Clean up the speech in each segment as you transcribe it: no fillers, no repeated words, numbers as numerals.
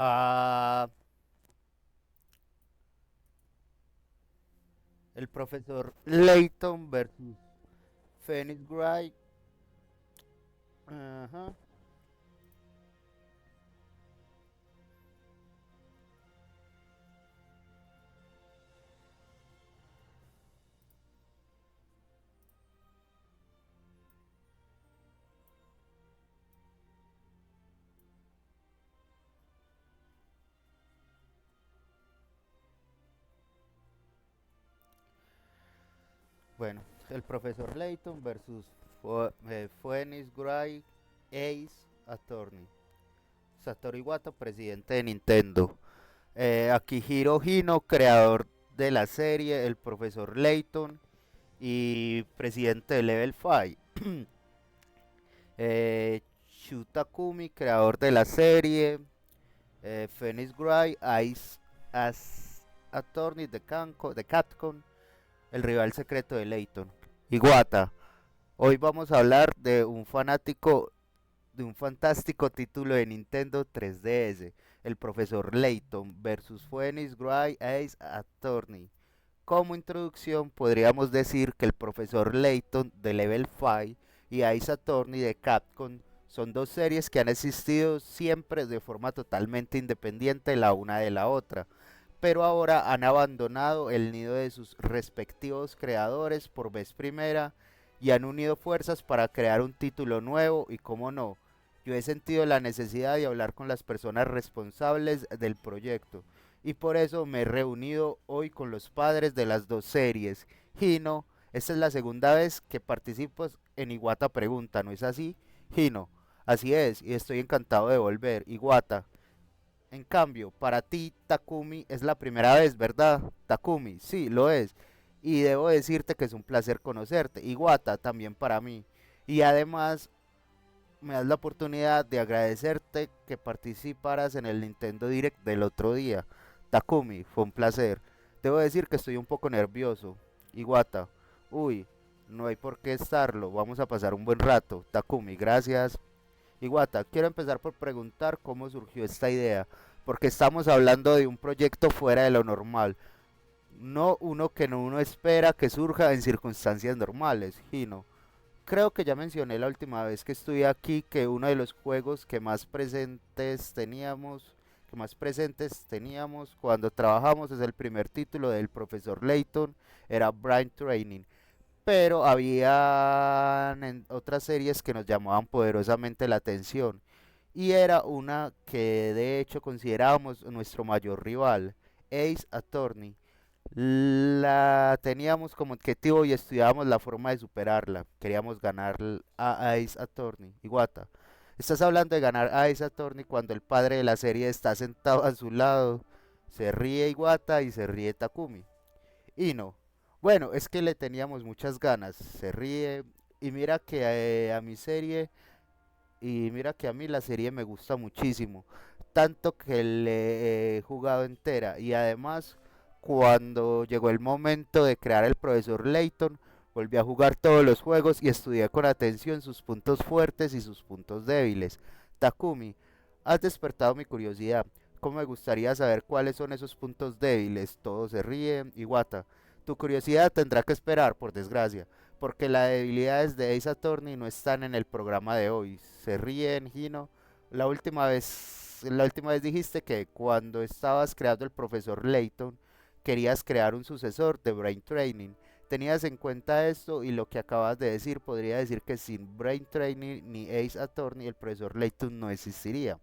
Ah, el profesor Layton versus Phoenix Wright. Ajá. Bueno, el profesor Layton versus Phoenix Wright Ace Attorney. Satoru Iwata, presidente de Nintendo. Akihiro Hino, creador de la serie, el profesor Layton y presidente de Level 5. Shu Takumi, creador de la serie, Phoenix Wright, Ice as Attorney de Capcom, el rival secreto de Layton. Iwata, hoy vamos a hablar de un fantástico título de Nintendo 3DS, el profesor Layton versus Phoenix Wright Ace Attorney. Como introducción, podríamos decir que el profesor Layton de Level 5 y Ace Attorney de Capcom son dos series que han existido siempre de forma totalmente independiente la una de la otra, pero ahora han abandonado el nido de sus respectivos creadores por vez primera y han unido fuerzas para crear un título nuevo y, como no, yo he sentido la necesidad de hablar con las personas responsables del proyecto y por eso me he reunido hoy con los padres de las dos series. Hino, esta es la segunda vez que participo en Iwata Pregunta, ¿no es así? Hino, así es, y estoy encantado de volver. Iwata, en cambio, para ti, Takumi, es la primera vez, ¿verdad? Takumi, sí, lo es. Y debo decirte que es un placer conocerte. Iwata, también para mí. Y además, me das la oportunidad de agradecerte que participaras en el Nintendo Direct del otro día. Takumi, fue un placer. Debo decir que estoy un poco nervioso. Iwata, uy, no hay por qué estarlo. Vamos a pasar un buen rato. Takumi, gracias. Iwata, quiero empezar por preguntar cómo surgió esta idea, porque estamos hablando de un proyecto fuera de lo normal, no uno que no uno espera que surja en circunstancias normales, Hino. Creo que ya mencioné la última vez que estuve aquí que uno de los juegos que más presentes teníamos cuando trabajamos es el primer título del profesor Layton, era Brain Training, pero había otras series que nos llamaban poderosamente la atención y era una que de hecho considerábamos nuestro mayor rival, Ace Attorney. La teníamos como objetivo y estudiábamos la forma de superarla. Queríamos ganar a Ace Attorney. Iwata, estás hablando de ganar a Ace Attorney cuando el padre de la serie está sentado a su lado. Se ríe Iwata y se ríe Takumi. Y no. Bueno, es que le teníamos muchas ganas. Se ríe. Y mira que a mi serie, y mira que a mí la serie me gusta muchísimo. Tanto que le he jugado entera. Y además, cuando llegó el momento de crear el profesor Layton, volví a jugar todos los juegos y estudié con atención sus puntos fuertes y sus puntos débiles. Takumi, has despertado mi curiosidad. ¿Cómo me gustaría saber cuáles son esos puntos débiles? Todos se ríen. Iwata, tu curiosidad tendrá que esperar, por desgracia, porque las debilidades de Ace Attorney no están en el programa de hoy. Se ríen, Gino. La última vez dijiste que cuando estabas creando el profesor Layton, querías crear un sucesor de Brain Training. Tenías en cuenta esto y lo que acabas de decir podría decir que sin Brain Training ni Ace Attorney el profesor Layton no existiría.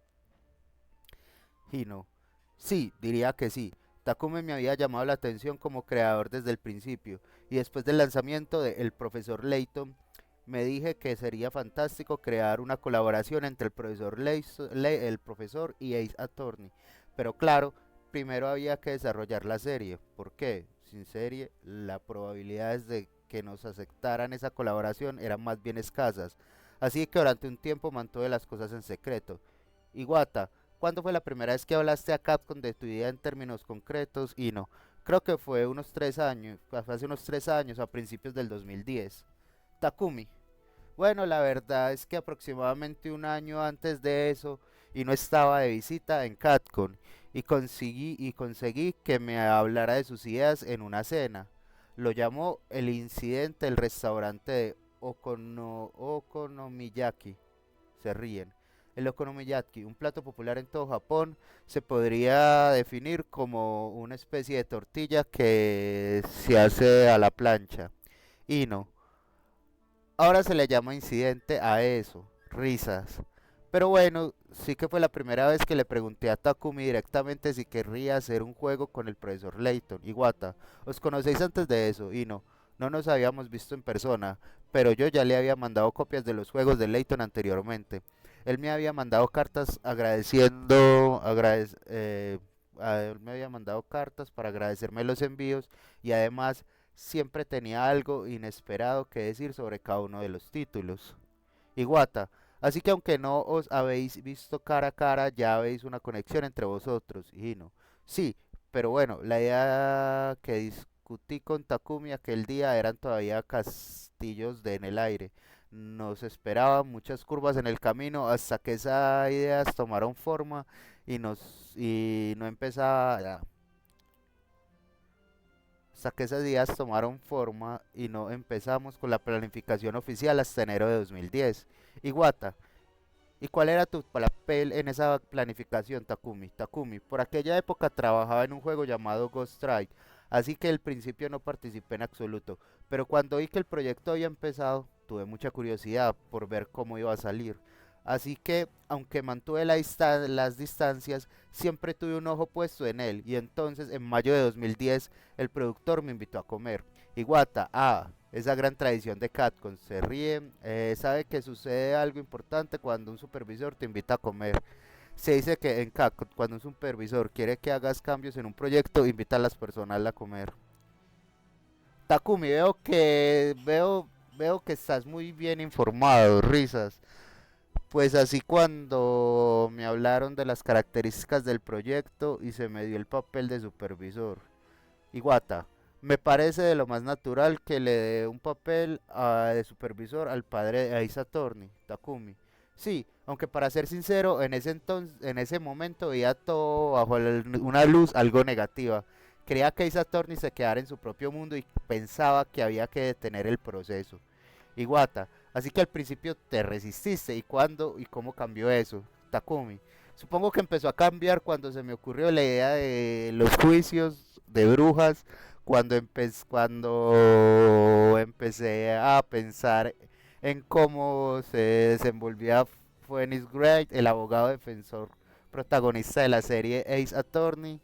Hino. Sí, diría que sí. Takumi me había llamado la atención como creador desde el principio, y después del lanzamiento de El Profesor Layton, me dije que sería fantástico crear una colaboración entre el profesor y Ace Attorney. Pero claro, primero había que desarrollar la serie. ¿Por qué? Sin serie, las probabilidades de que nos aceptaran esa colaboración eran más bien escasas. Así que durante un tiempo mantuve las cosas en secreto. Iwata, ¿cuándo fue la primera vez que hablaste a Capcom de tu idea en términos concretos? Y no, creo que fue unos 3 años, fue hace unos 3 años, a principios del 2010. Takumi, bueno, la verdad es que aproximadamente un año antes de eso, y no estaba de visita en Catcon y conseguí que me hablara de sus ideas en una cena. Lo llamó el incidente del restaurante de Okonomiyaki. Se ríen. El okonomiyaki, un plato popular en todo Japón, se podría definir como una especie de tortilla que se hace a la plancha. Y no, ahora se le llama incidente a eso, risas. Pero bueno, sí que fue la primera vez que le pregunté a Takumi directamente si querría hacer un juego con el profesor Layton. Iwata, ¿os conocéis antes de eso? Y no, no nos habíamos visto en persona, pero yo ya le había mandado copias de los juegos de Layton anteriormente. Él me había mandado cartas él me había mandado cartas para agradecerme los envíos y además siempre tenía algo inesperado que decir sobre cada uno de los títulos. Iguata, así que aunque no os habéis visto cara a cara, ya habéis una conexión entre vosotros. Hino, sí, pero bueno, la idea que discutí con Takumi aquel día eran todavía castillos en el aire. Nos esperaban muchas curvas en el camino hasta que esas ideas tomaron forma y no empezaba hasta que esas ideas tomaron forma y no empezamos con la planificación oficial hasta enero de 2010. Iguata, ¿y cuál era tu papel en esa planificación, Takumi? Takumi, por aquella época trabajaba en un juego llamado Ghost Strike, así que al principio no participé en absoluto, pero cuando vi que el proyecto había empezado, tuve mucha curiosidad por ver cómo iba a salir. Así que, aunque mantuve las distancias, siempre tuve un ojo puesto en él, y entonces, en mayo de 2010, el productor me invitó a comer. Iwata, esa gran tradición de Catcon, se ríe, sabe que sucede algo importante cuando un supervisor te invita a comer. Se dice que en Catcon, cuando un supervisor quiere que hagas cambios en un proyecto, invita a las personas a comer. Takumi, veo que estás muy bien informado, risas. Pues así cuando me hablaron de las características del proyecto y se me dio el papel de supervisor. Iguata, me parece de lo más natural que le dé un papel de supervisor al padre de Aisa Torni, Takumi. Sí, aunque para ser sincero, en ese momento veía todo bajo una luz algo negativa. Creía que Aisa Torni se quedara en su propio mundo y pensaba que había que detener el proceso. Iguata, así que al principio te resististe. ¿Y cuándo y cómo cambió eso? Takumi. Supongo que empezó a cambiar cuando se me ocurrió la idea de los juicios de brujas, cuando empecé a pensar en cómo se desenvolvía Phoenix Wright, el abogado defensor protagonista de la serie Ace Attorney.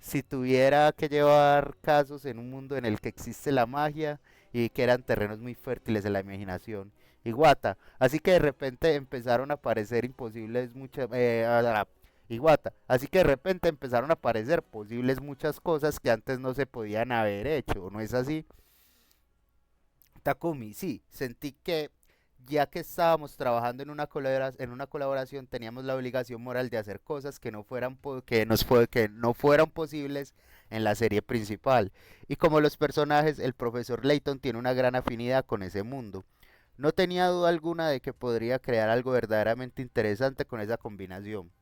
Si tuviera que llevar casos en un mundo en el que existe la magia y que eran terrenos muy fértiles de la imaginación. Iguata, así que de repente empezaron a aparecer imposibles muchas Iguata, así que de repente empezaron a aparecer posibles muchas cosas que antes no se podían haber hecho, ¿no es así? Takumi, sí, sentí que ya que estábamos trabajando en una colaboración, teníamos la obligación moral de hacer cosas que no fueran que no fueran posibles en la serie principal. Y como los personajes, el profesor Layton tiene una gran afinidad con ese mundo. No tenía duda alguna de que podría crear algo verdaderamente interesante con esa combinación.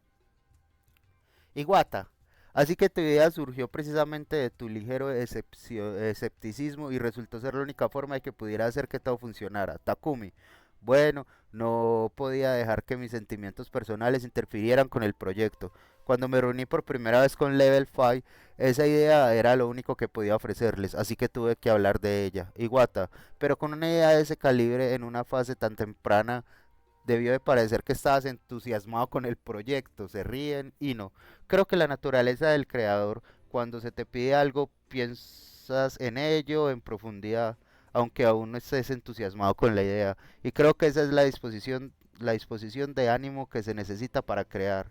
Iguata, así que tu idea surgió precisamente de tu ligero escepticismo y resultó ser la única forma de que pudiera hacer que todo funcionara. Takumi, bueno, no podía dejar que mis sentimientos personales interfirieran con el proyecto. Cuando me reuní por primera vez con Level 5, esa idea era lo único que podía ofrecerles, así que tuve que hablar de ella. Iguata, pero con una idea de ese calibre en una fase tan temprana, debió de parecer que estabas entusiasmado con el proyecto, se ríen y no. Creo que la naturaleza del creador, cuando se te pide algo, piensas en ello en profundidad, aunque aún no estés entusiasmado con la idea. Y creo que esa es la disposición de ánimo que se necesita para crear.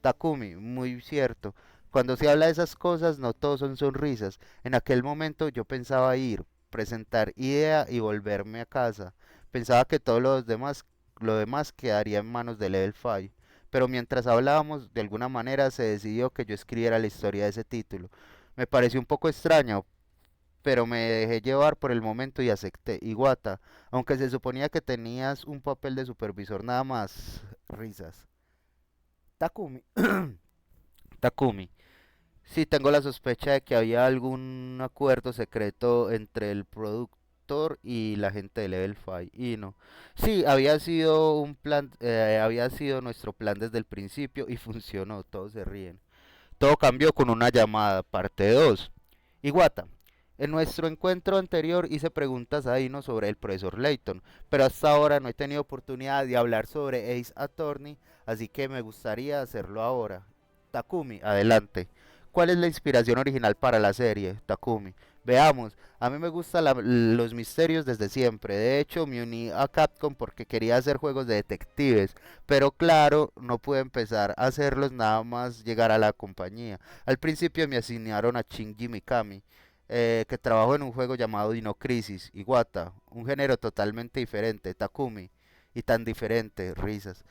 Takumi, muy cierto. Cuando se habla de esas cosas, no todos son sonrisas. En aquel momento yo pensaba ir, presentar idea y volverme a casa. Pensaba que lo demás quedaría en manos de Level 5. Pero mientras hablábamos, de alguna manera se decidió que yo escribiera la historia de ese título. Me pareció un poco extraño, pero me dejé llevar por el momento y acepté. Iguata, aunque se suponía que tenías un papel de supervisor nada más, risas. Takumi. Takumi. Sí, tengo la sospecha de que había algún acuerdo secreto entre el productor y la gente de Level 5. Y no. Sí, había sido un plan, había sido nuestro plan desde el principio y funcionó, todos se ríen. Todo cambió con una llamada, parte 2. Iguata, en nuestro encuentro anterior hice preguntas a Dino sobre el profesor Layton, pero hasta ahora no he tenido oportunidad de hablar sobre Ace Attorney, así que me gustaría hacerlo ahora. Takumi, adelante. ¿Cuál es la inspiración original para la serie, Takumi? Veamos, a mí me gustan los misterios desde siempre. De hecho, me uní a Capcom porque quería hacer juegos de detectives, pero claro, no pude empezar a hacerlos nada más llegar a la compañía. Al principio me asignaron a Shinji Mikami, que trabajó en un juego llamado Dino Crisis, Iwata, un género totalmente diferente, Takumi, y tan diferente, risas.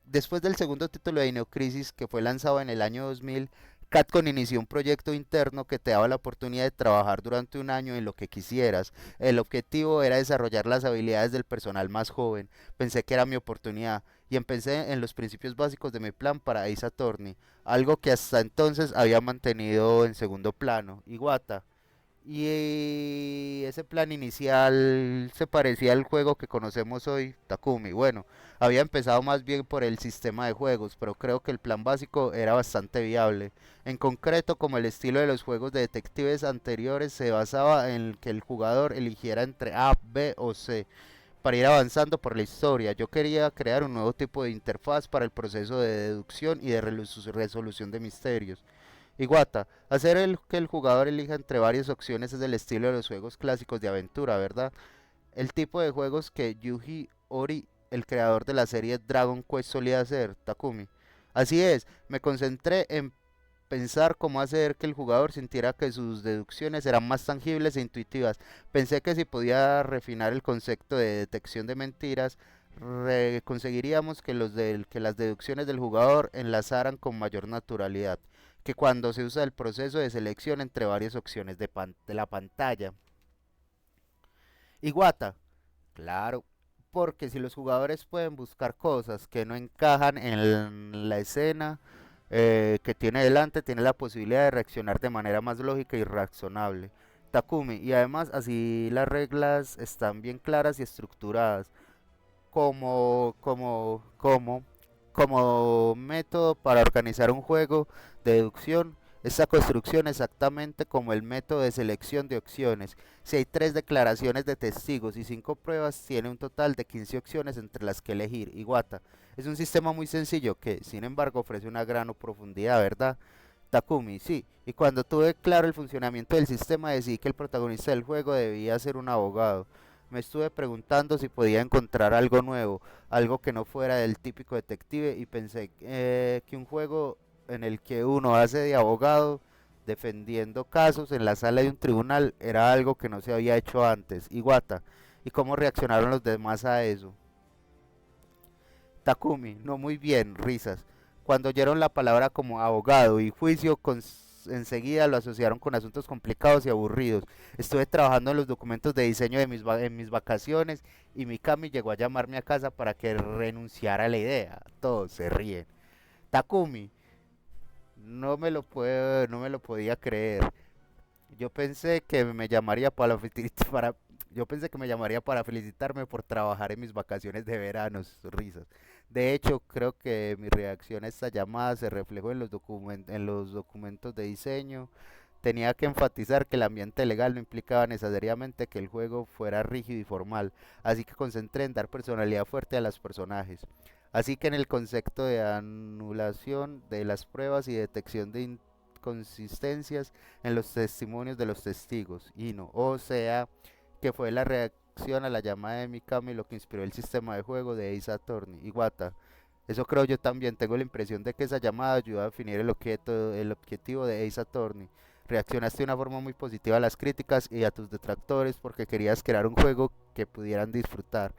Después del segundo título de Dino Crisis, que fue lanzado en el año 2000, Capcom inició un proyecto interno que te daba la oportunidad de trabajar durante un año en lo que quisieras. El objetivo era desarrollar las habilidades del personal más joven. Pensé que era mi oportunidad y empecé en los principios básicos de mi plan para Ace Attorney, algo que hasta entonces había mantenido en segundo plano. Iwata, y ese plan inicial se parecía al juego que conocemos hoy, Takumi. Bueno, había empezado más bien por el sistema de juegos, pero creo que el plan básico era bastante viable. En concreto, como el estilo de los juegos de detectives anteriores se basaba en que el jugador eligiera entre A, B o C para ir avanzando por la historia. Yo quería crear un nuevo tipo de interfaz para el proceso de deducción y de resolución de misterios. Iwata, hacer que el jugador elija entre varias opciones es el estilo de los juegos clásicos de aventura, ¿verdad? El tipo de juegos que Yuji Ori, el creador de la serie Dragon Quest, solía hacer, Takumi. Así es, me concentré en pensar cómo hacer que el jugador sintiera que sus deducciones eran más tangibles e intuitivas. Pensé que si podía refinar el concepto de detección de mentiras, conseguiríamos que, que las deducciones del jugador enlazaran con mayor naturalidad que cuando se usa el proceso de selección entre varias opciones de la pantalla. Iguata, claro, porque si los jugadores pueden buscar cosas que no encajan en la escena que tiene delante, tiene la posibilidad de reaccionar de manera más lógica y razonable. Takumi, y además así las reglas están bien claras y estructuradas como método para organizar un juego de deducción. Esta construcción exactamente como el método de selección de opciones. Si hay 3 declaraciones de testigos y 5 pruebas, tiene un total de 15 opciones entre las que elegir. Iwata, es un sistema muy sencillo que, sin embargo, ofrece una gran profundidad, ¿verdad? Takumi, sí. Y cuando tuve claro el funcionamiento del sistema, decidí que el protagonista del juego debía ser un abogado. Me estuve preguntando si podía encontrar algo nuevo, algo que no fuera del típico detective, y pensé que un juego en el que uno hace de abogado defendiendo casos en la sala de un tribunal era algo que no se había hecho antes. Iwata, ¿y cómo reaccionaron los demás a eso? Takumi, no muy bien, risas. Cuando oyeron la palabra como abogado y juicio, enseguida lo asociaron con asuntos complicados y aburridos. Estuve trabajando en los documentos de diseño de en mis vacaciones y Mikami llegó a llamarme a casa para que renunciara a la idea. Todos se ríen. Takumi, no me lo podía creer. Yo pensé que me llamaría para, yo pensé que me llamaría para felicitarme por trabajar en mis vacaciones de verano, risas. De hecho, creo que mi reacción a esta llamada se reflejó en en los documentos de diseño. Tenía que enfatizar que el ambiente legal no implicaba necesariamente que el juego fuera rígido y formal, así que concentré en dar personalidad fuerte a los personajes. Así que en el concepto de anulación de las pruebas y detección de inconsistencias en los testimonios de los testigos, y no, o sea, que fue la reacción a la llamada de Mikami lo que inspiró el sistema de juego de Ace Attorney. Iwata, eso creo yo también, tengo la impresión de que esa llamada ayudó a definir el objetivo de Ace Attorney. Reaccionaste de una forma muy positiva a las críticas y a tus detractores porque querías crear un juego que pudieran disfrutar.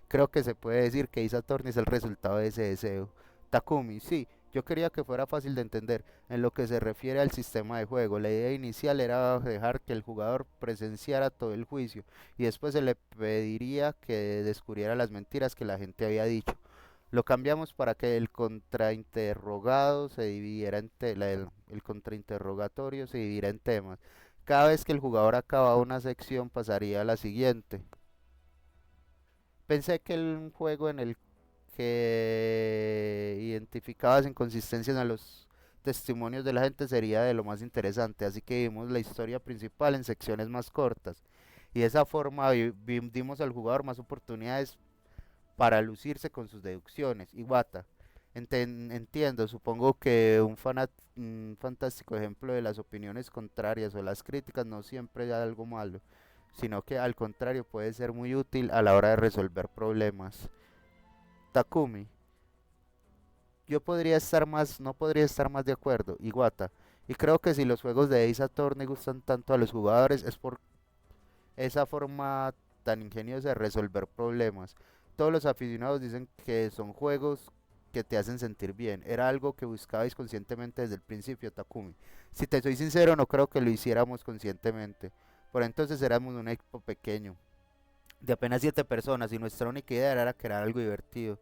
Creo que se puede decir que Ace Attorney es el resultado de ese deseo. Takumi, sí, yo quería que fuera fácil de entender. En lo que se refiere al sistema de juego, la idea inicial era dejar que el jugador presenciara todo el juicio y después se le pediría que descubriera las mentiras que la gente había dicho. Lo cambiamos para que el contrainterrogado se dividiera el contrainterrogatorio se dividiera en temas. Cada vez que el jugador acababa una sección pasaría a la siguiente. Pensé que un juego en el que identificabas inconsistencias en los testimonios de la gente sería de lo más interesante, así que vimos la historia principal en secciones más cortas y de esa forma dimos al jugador más oportunidades para lucirse con sus deducciones. Iwata, entiendo, supongo que un fantástico ejemplo de las opiniones contrarias o las críticas no siempre es algo malo, sino que al contrario puede ser muy útil a la hora de resolver problemas. Takumi, no podría estar más de acuerdo. Iwata, y creo que si los juegos de Ace Attorney gustan tanto a los jugadores es por esa forma tan ingeniosa de resolver problemas. Todos los aficionados dicen que son juegos que te hacen sentir bien. Era algo que buscabais conscientemente desde el principio, Takumi. Si te soy sincero, no creo que lo hiciéramos conscientemente. Por entonces éramos un equipo pequeño, de apenas 7 personas, y nuestra única idea era crear algo divertido.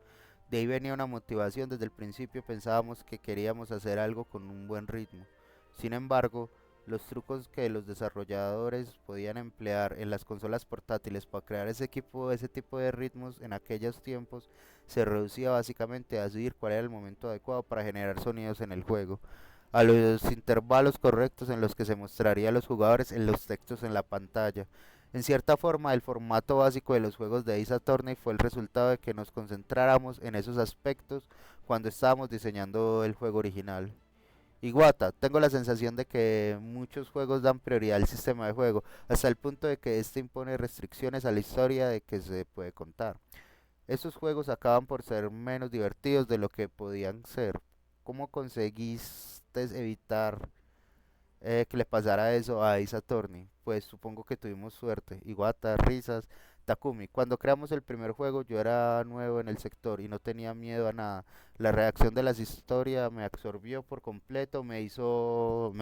De ahí venía una motivación, desde el principio pensábamos que queríamos hacer algo con un buen ritmo. Sin embargo, los trucos que los desarrolladores podían emplear en las consolas portátiles para crear ese tipo de ritmos en aquellos tiempos se reducía básicamente a decidir cuál era el momento adecuado para generar sonidos en el juego, a los intervalos correctos en los que se mostraría a los jugadores en los textos en la pantalla. En cierta forma, el formato básico de los juegos de Ace Attorney fue el resultado de que nos concentráramos en esos aspectos cuando estábamos diseñando el juego original. Iguata, tengo la sensación de que muchos juegos dan prioridad al sistema de juego, hasta el punto de que este impone restricciones a la historia de que se puede contar. Estos juegos acaban por ser menos divertidos de lo que podían ser. ¿Cómo conseguiste evitar que le pasara eso a Ace Attorney? Pues supongo que tuvimos suerte. Iwata, risas. Takumi, cuando creamos el primer juego yo era nuevo en el sector y no tenía miedo a nada. La reacción de las historias me absorbió por completo, me hizo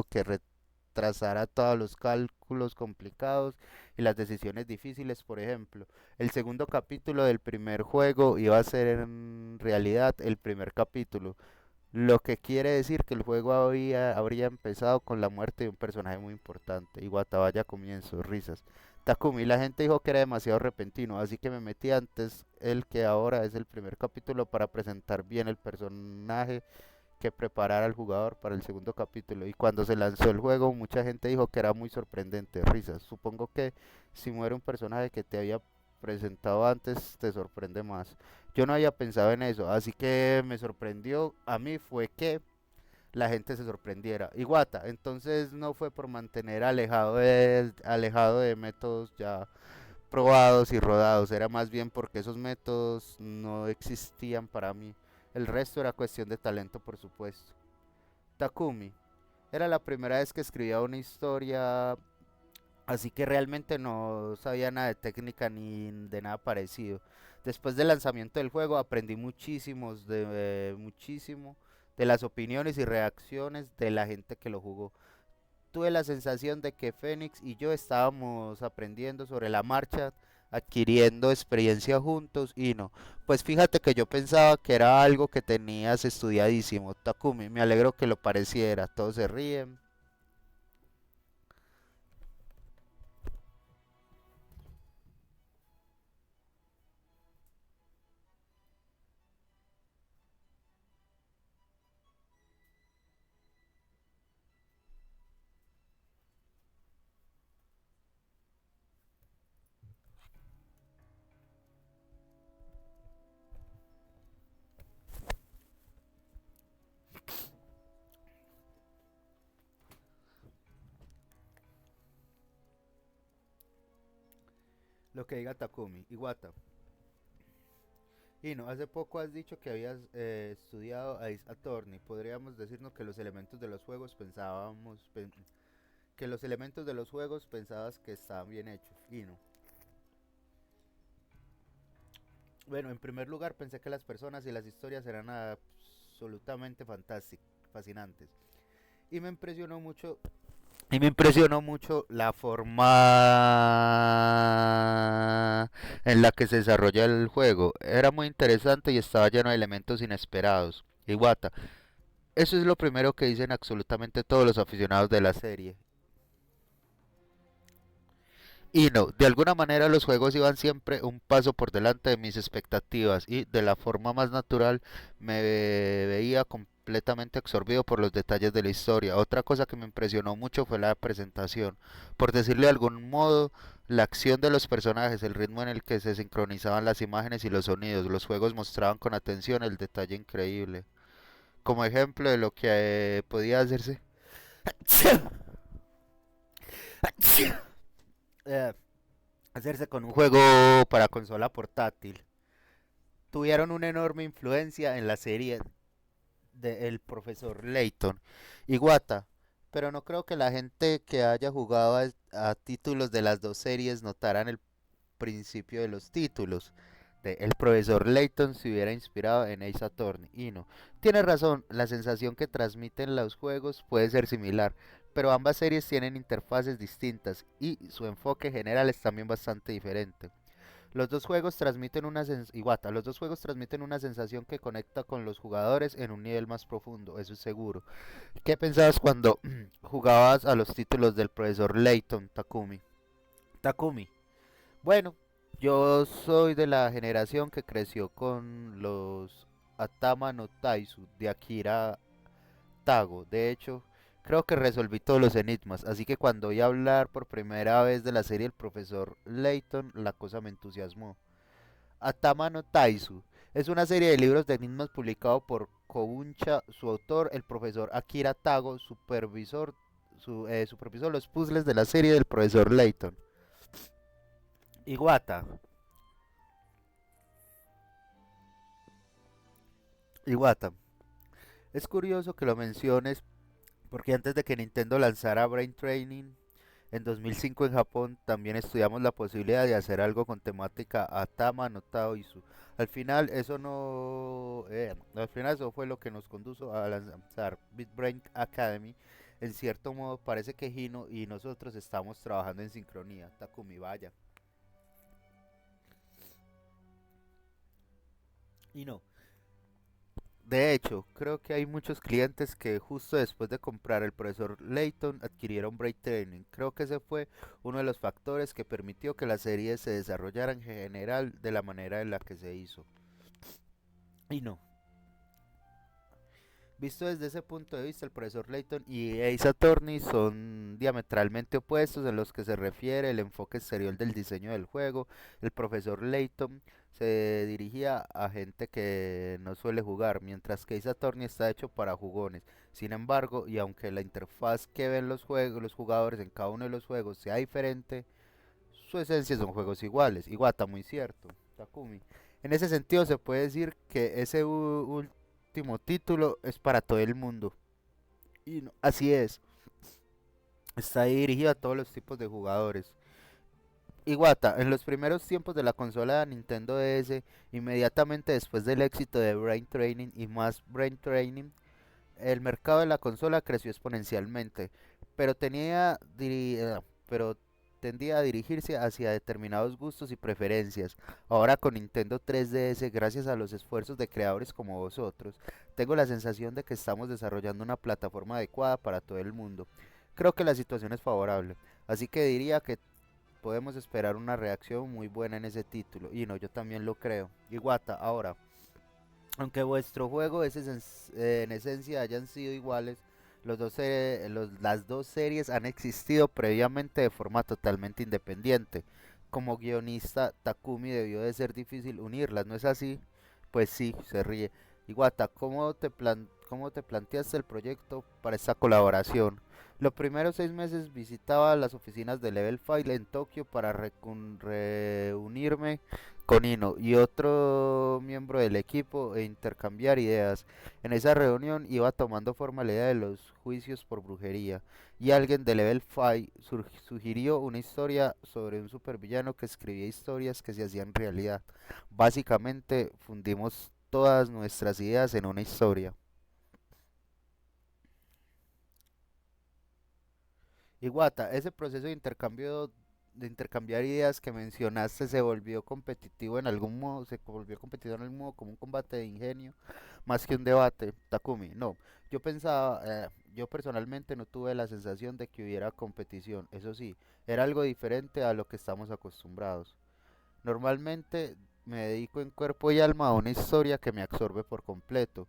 que retrasara todos los cálculos complicados y las decisiones difíciles. Por ejemplo, el segundo capítulo del primer juego iba a ser en realidad el primer capítulo, lo que quiere decir que el juego habría empezado con la muerte de un personaje muy importante. Y Guatabaya comienzo, risas. Takumi, la gente dijo que era demasiado repentino, así que me metí antes el que ahora es el primer capítulo para presentar bien el personaje que preparara al jugador para el segundo capítulo. Y cuando se lanzó el juego, mucha gente dijo que era muy sorprendente, risas. Supongo que si muere un personaje que te había presentado antes, te sorprende más. Yo no había pensado en eso, así que me sorprendió a mí fue que la gente se sorprendiera. Iguata, entonces no fue por mantener alejado de métodos ya probados y rodados, era más bien porque esos métodos no existían para mí. El resto era cuestión de talento, por supuesto. Takumi, era la primera vez que escribía una historia, así que realmente no sabía nada de técnica ni de nada parecido. Después del lanzamiento del juego aprendí muchísimo de las opiniones y reacciones de la gente que lo jugó. Tuve la sensación de que Fénix y yo estábamos aprendiendo sobre la marcha, adquiriendo experiencia juntos y no. Pues fíjate que yo pensaba que era algo que tenías estudiadísimo, Takumi. Me alegro que lo pareciera. Todos se ríen. Lo que diga Takumi. Iwata. Y no, hace poco has dicho que habías estudiado Ace Attorney. Podríamos decirnos que los elementos de los juegos que los elementos de los juegos pensabas que estaban bien hechos. Y no. Bueno, en primer lugar pensé que las personas y las historias eran absolutamente fantásticas, fascinantes. Y me impresionó mucho Y me impresionó mucho la forma en la que se desarrolla el juego. Era muy interesante y estaba lleno de elementos inesperados. Iwata, eso es lo primero que dicen absolutamente todos los aficionados de la serie. Y no, de alguna manera los juegos iban siempre un paso por delante de mis expectativas y de la forma más natural me veía completamente absorbido por los detalles de la historia. Otra cosa que me impresionó mucho fue la presentación. Por decirlo de algún modo, la acción de los personajes, el ritmo en el que se sincronizaban las imágenes y los sonidos. Los juegos mostraban con atención el detalle increíble. Como ejemplo de lo que podía hacerse. Eh, hacerse con un juego para consola portátil. Tuvieron una enorme influencia en la serie del profesor Layton y Wata, pero no creo que la gente que haya jugado a títulos de las dos series notaran el principio de los títulos. El profesor Layton se hubiera inspirado en Ace Attorney. Y no, tiene razón, la sensación que transmiten los juegos puede ser similar, pero ambas series tienen interfaces distintas y su enfoque general es también bastante diferente. Los dos juegos transmiten una Iwata, los dos juegos transmiten una sensación que conecta con los jugadores en un nivel más profundo, eso es seguro. ¿Qué pensabas cuando jugabas a los títulos del profesor Layton, Takumi? Takumi. Bueno, yo soy de la generación que creció con los Atama no Taizu de Akira Tago. De hecho, creo que resolví todos los enigmas, así que cuando oí hablar por primera vez de la serie El Profesor Layton, la cosa me entusiasmó. Atama no Taizu es una serie de libros de enigmas publicado por Kobuncha, su autor, el profesor Akira Tago, supervisó los puzzles de la serie del profesor Layton. Iwata. Iwata. Es curioso que lo menciones porque antes de que Nintendo lanzara Brain Training en 2005 en Japón, también estudiamos la posibilidad de hacer algo con temática Atama no Taoizu. Al final eso no, al final eso fue lo que nos condujo a lanzar Big Brain Academy. En cierto modo parece que Hino y nosotros estamos trabajando en sincronía. Takumi, vaya. Y no. De hecho, creo que hay muchos clientes que justo después de comprar el profesor Layton adquirieron Brain Training. Creo que ese fue uno de los factores que permitió que la serie se desarrollara en general de la manera en la que se hizo. Y no, visto desde ese punto de vista, el profesor Layton y Ace Attorney son diametralmente opuestos en los que se refiere el enfoque exterior del diseño del juego. El profesor Layton se dirigía a gente que no suele jugar, mientras que Ace Attorney está hecho para jugones. Sin embargo, y aunque la interfaz que ven los jugadores en cada uno de los juegos sea diferente, su esencia son juegos iguales. Iguata, muy cierto. Takumi. En ese sentido se puede decir que ese último título es para todo el mundo. Y así es. Está dirigido a todos los tipos de jugadores. Iwata, en los primeros tiempos de la consola de Nintendo DS, inmediatamente después del éxito de Brain Training y más Brain Training, el mercado de la consola creció exponencialmente, pero pero tendía a dirigirse hacia determinados gustos y preferencias. Ahora con Nintendo 3DS, gracias a los esfuerzos de creadores como vosotros, tengo la sensación de que estamos desarrollando una plataforma adecuada para todo el mundo. Creo que la situación es favorable, así que diría que podemos esperar una reacción muy buena en ese título. Y no, yo también lo creo. Iwata, ahora, aunque vuestro juego en esencia hayan sido iguales, las dos series han existido previamente de forma totalmente independiente. Como guionista, Takumi debió de ser difícil unirlas, ¿no es así? Pues sí, se ríe. Iwata, cómo te planteaste el proyecto para esta colaboración? Los primeros 6 meses visitaba las oficinas de Level 5 en Tokio para reunirme con Ino y otro miembro del equipo e intercambiar ideas. En esa reunión iba tomando forma la idea de los juicios por brujería y alguien de Level 5 sugirió una historia sobre un supervillano que escribía historias que se hacían realidad. Básicamente fundimos todas nuestras ideas en una historia. Iguata, ese proceso de intercambiar ideas que mencionaste se volvió competitivo en algún modo, se volvió competitivo en algún modo como un combate de ingenio, más que un debate, Takumi. No, yo personalmente no tuve la sensación de que hubiera competición. Eso sí, era algo diferente a lo que estamos acostumbrados. Normalmente me dedico en cuerpo y alma a una historia que me absorbe por completo,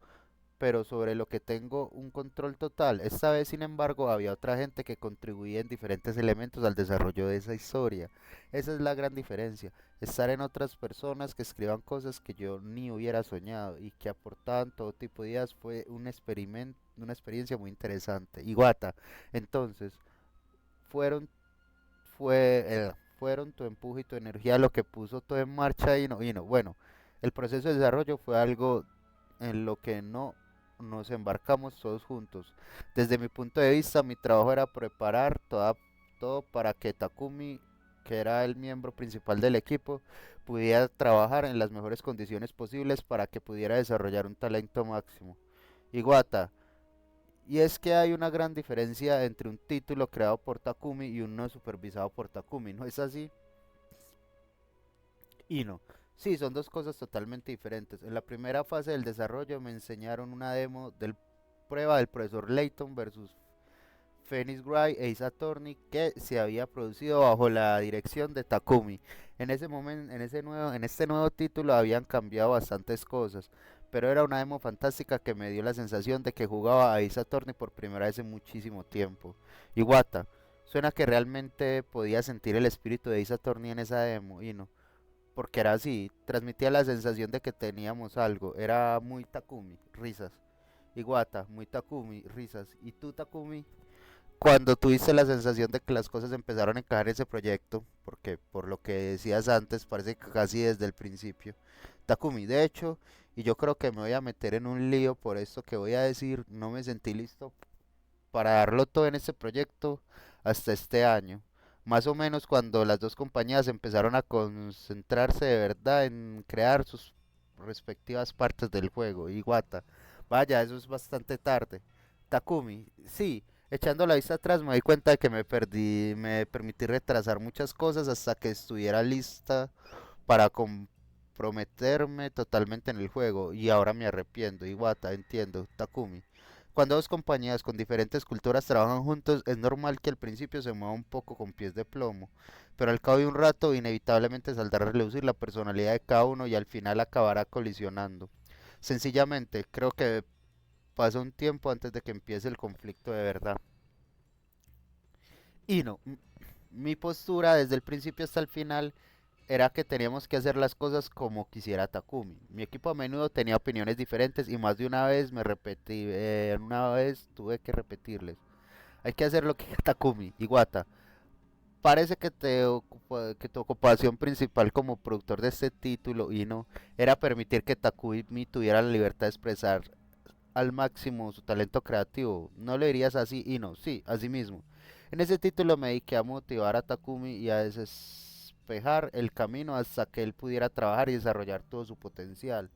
pero sobre lo que tengo un control total. Esta vez, sin embargo, había otra gente que contribuía en diferentes elementos al desarrollo de esa historia. Esa es la gran diferencia, estar en otras personas que escriban cosas que yo ni hubiera soñado y que aportaban todo tipo de ideas. Fue un experimento, una experiencia muy interesante. Iguata, entonces, fueron, fueron tu empuje y tu energía lo que puso todo en marcha y no. Bueno, el proceso de desarrollo fue algo en lo que no nos embarcamos todos juntos. Desde mi punto de vista, mi trabajo era preparar todo para que Takumi, que era el miembro principal del equipo, pudiera trabajar en las mejores condiciones posibles para que pudiera desarrollar un talento máximo. Iwata, y es que hay una gran diferencia entre un título creado por Takumi y uno supervisado por Takumi, ¿no es así? Y no. Sí, son dos cosas totalmente diferentes. En la primera fase del desarrollo me enseñaron una demo del prueba del profesor Layton versus Phoenix Wright e Ace Attorney que se había producido bajo la dirección de Takumi. En ese momento, en este nuevo título habían cambiado bastantes cosas, pero era una demo fantástica que me dio la sensación de que jugaba a Ace Attorney por primera vez en muchísimo tiempo. Iwata, suena que realmente podía sentir el espíritu de Ace Attorney en esa demo, y no porque era así, transmitía la sensación de que teníamos algo, era muy Takumi, risas, Iwata, muy Takumi, risas, y tú Takumi, cuando tuviste la sensación de que las cosas empezaron a encajar en ese proyecto, porque por lo que decías antes, parece que casi desde el principio, Takumi, de hecho, y yo creo que me voy a meter en un lío por esto que voy a decir, no me sentí listo para darlo todo en este proyecto hasta este año. Más o menos cuando las dos compañías empezaron a concentrarse de verdad en crear sus respectivas partes del juego. Iwata, vaya, eso es bastante tarde. Takumi, sí, echando la vista atrás me di cuenta de que me permití retrasar muchas cosas hasta que estuviera lista para comprometerme totalmente en el juego y ahora me arrepiento. Iwata, entiendo. Takumi. Cuando dos compañías con diferentes culturas trabajan juntos, es normal que al principio se mueva un poco con pies de plomo, pero al cabo de un rato inevitablemente saldrá a relucir la personalidad de cada uno y al final acabará colisionando. Sencillamente, creo que pasa un tiempo antes de que empiece el conflicto de verdad. Y no, mi postura desde el principio hasta el final era que teníamos que hacer las cosas como quisiera Takumi. Mi equipo a menudo tenía opiniones diferentes y más de una vez una vez tuve que repetirles. Hay que hacer lo que diga Takumi, Iwata. Parece que que tu ocupación principal como productor de este título, y no, era permitir que Takumi tuviera la libertad de expresar al máximo su talento creativo. No le dirías así, y no, sí, así mismo. En ese título me dediqué a motivar a Takumi y a despejar el camino hasta que él pudiera trabajar y desarrollar todo su potencial.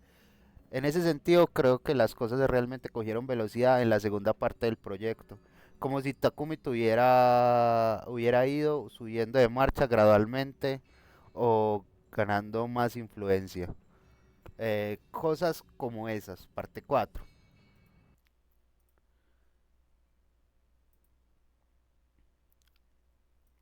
En ese sentido, creo que las cosas realmente cogieron velocidad en la segunda parte del proyecto, como si Takumi hubiera ido subiendo de marcha gradualmente o ganando más influencia. Cosas como esas, parte 4.